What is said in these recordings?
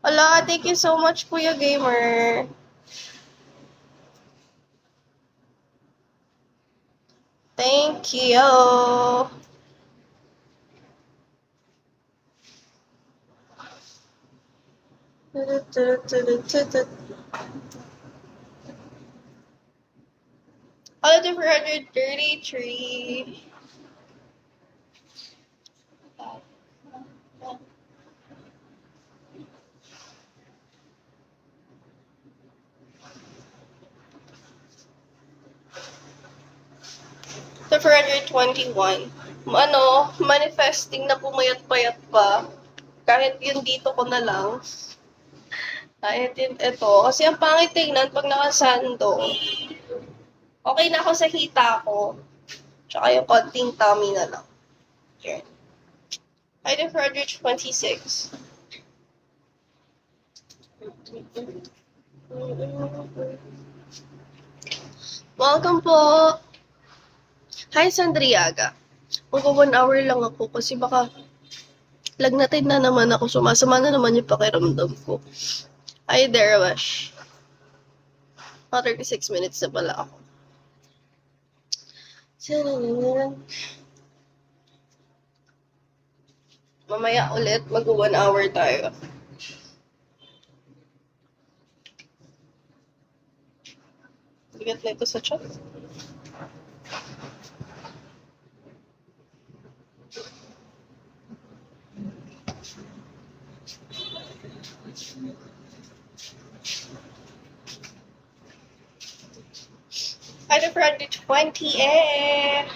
Ala, thank you so much, Kuya Gamer. Thank you. Holiday 433. So 421. Manifesting na pumayat-payat pa. Kahit yun dito ko na lang. Kahit yun ito. Kasi ang pangit tingnan pag nakasando. Okay na ako sa hita ko. Tsaka yung konting tummy na lang. Here. Item 426. Welcome po! Hi, Sandriaga. Mag 1 hour lang ako kasi baka lagnatin na naman ako. Sumasama na naman yung pakiramdam ko. Hi there, Wash. 36 minutes na pala ako. Mamaya ulit, mag 1 hour tayo. Bigat na ito sa chat. Item 420 eh.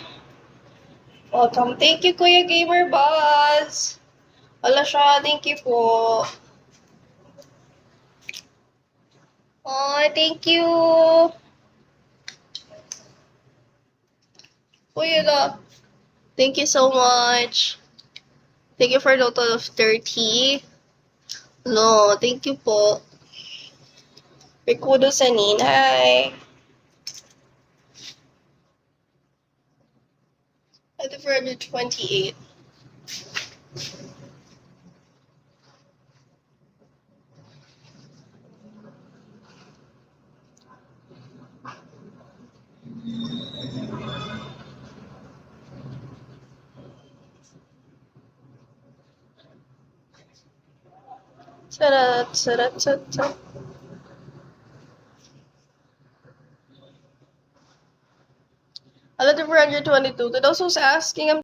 Welcome. Thank you, Kuya Gamer Buzz. Wala siya. Thank you po. Oh, thank you. Kuya la. Thank you so much. Thank you for a total of 30. No, thank you po. Rikudo Sanin. Hi. Item 428. Sarat, sarat, sarat. Item 422. To those who's asking, I'm